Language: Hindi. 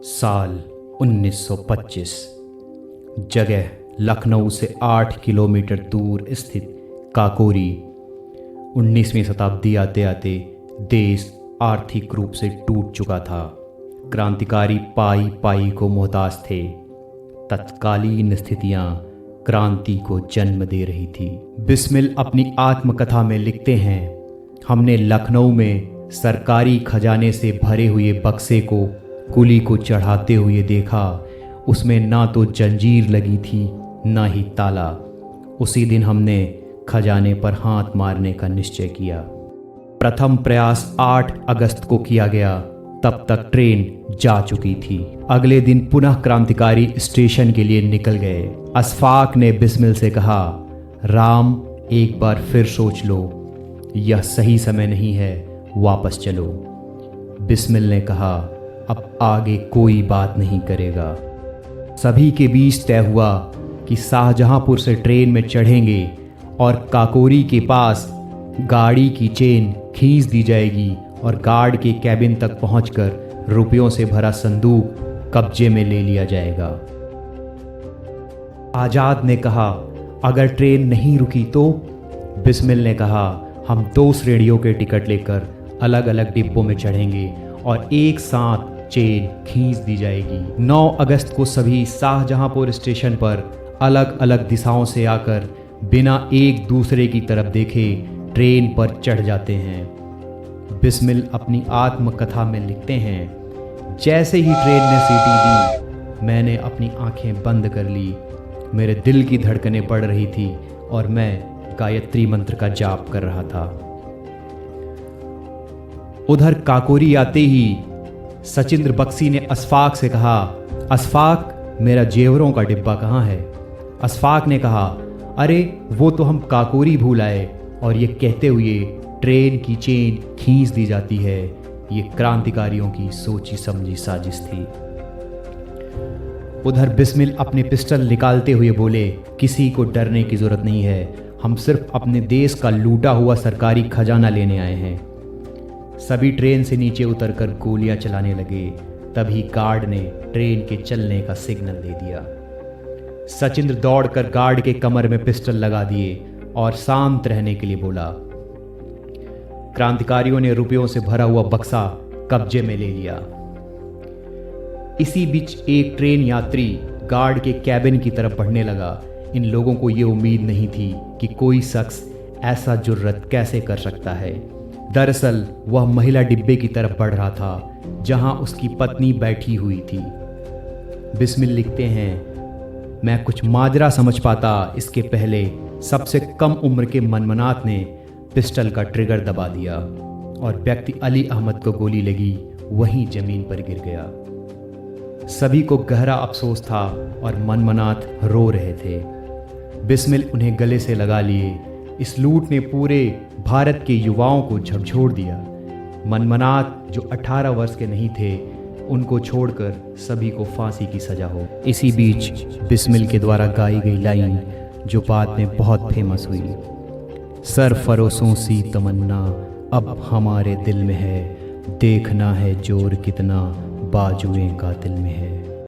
साल 1925। जगह लखनऊ से 8 किलोमीटर दूर स्थित काकोरी। 19वीं शताब्दी आते आते देश आर्थिक रूप से टूट चुका था। क्रांतिकारी पाई पाई को मोहताज थे। तत्कालीन स्थितियां क्रांति को जन्म दे रही थी। बिस्मिल अपनी आत्मकथा में लिखते हैं, हमने लखनऊ में सरकारी खजाने से भरे हुए बक्से को कुली को चढ़ाते हुए देखा। उसमें ना तो जंजीर लगी थी ना ही ताला। उसी दिन हमने खजाने पर हाथ मारने का निश्चय किया। प्रथम प्रयास 8 अगस्त को किया गया। तब तक ट्रेन जा चुकी थी। अगले दिन पुनः क्रांतिकारी स्टेशन के लिए निकल गए। अशफाक ने बिस्मिल से कहा, राम एक बार फिर सोच लो, यह सही समय नहीं है, वापस चलो। बिस्मिल ने कहा, अब आगे कोई बात नहीं करेगा। सभी के बीच तय हुआ कि शाहजहांपुर से ट्रेन में चढ़ेंगे और काकोरी के पास गाड़ी की चेन खींच दी जाएगी और गार्ड के कैबिन तक पहुंचकर रुपयों से भरा संदूक कब्जे में ले लिया जाएगा। आजाद ने कहा, अगर ट्रेन नहीं रुकी तो? बिस्मिल ने कहा, हम 2 श्रेणियों के टिकट लेकर अलग अलग डिब्बों में चढ़ेंगे और एक साथ चेन खींच दी जाएगी। 9 अगस्त को सभी शाहजहांपुर स्टेशन पर अलग अलग दिशाओं से आकर बिना एक दूसरे की तरफ देखे ट्रेन पर चढ़ जाते हैं। बिस्मिल अपनी आत्मकथा में लिखते हैं, जैसे ही ट्रेन ने सीटी दी, मैंने अपनी आंखें बंद कर ली। मेरे दिल की धड़कनें पड़ रही थी और मैं गायत्री मंत्र का जाप कर रहा था। उधर काकोरी आते ही सचिंद्र बख्शी ने अशफाक से कहा, अशफाक मेरा जेवरों का डिब्बा कहाँ है? अशफाक ने कहा, अरे वो तो हम काकोरी भूल आए। और ये कहते हुए ट्रेन की चेन खींच दी जाती है। ये क्रांतिकारियों की सोची समझी साजिश थी। उधर बिस्मिल अपने पिस्टल निकालते हुए बोले, किसी को डरने की जरूरत नहीं है, हम सिर्फ अपने देश का लूटा हुआ सरकारी खजाना लेने आए हैं। सभी ट्रेन से नीचे उतरकर गोलियां चलाने लगे। तभी गार्ड ने ट्रेन के चलने का सिग्नल दे दिया। सचिंद्र दौड़कर गार्ड के कमर में पिस्टल लगा दिए और शांत रहने के लिए बोला। क्रांतिकारियों ने रुपयों से भरा हुआ बक्सा कब्जे में ले लिया। इसी बीच एक ट्रेन यात्री गार्ड के कैबिन की तरफ बढ़ने लगा। इन लोगों को यह उम्मीद नहीं थी कि कोई शख्स ऐसा जुर्रत कैसे कर सकता है। दरअसल वह महिला डिब्बे की तरफ बढ़ रहा था जहां उसकी पत्नी बैठी हुई थी। बिस्मिल लिखते हैं, मैं कुछ माजरा समझ पाता इसके पहले सबसे कम उम्र के मनमनात ने पिस्टल का ट्रिगर दबा दिया और व्यक्ति अली अहमद को गोली लगी, वहीं जमीन पर गिर गया। सभी को गहरा अफसोस था और मनमनात रो रहे थे। बिस्मिल उन्हें गले से लगा लिए। इस लूट ने पूरे भारत के युवाओं को झकझोर दिया। मनमनात जो 18 वर्ष के नहीं थे, उनको छोड़कर सभी को फांसी की सजा हो। इसी बीच बिस्मिल के द्वारा गाई गई लाइन जो बाद में बहुत फेमस हुई, सरफरोशों सी तमन्ना अब हमारे दिल में है, देखना है जोर कितना बाजुए का दिल में है।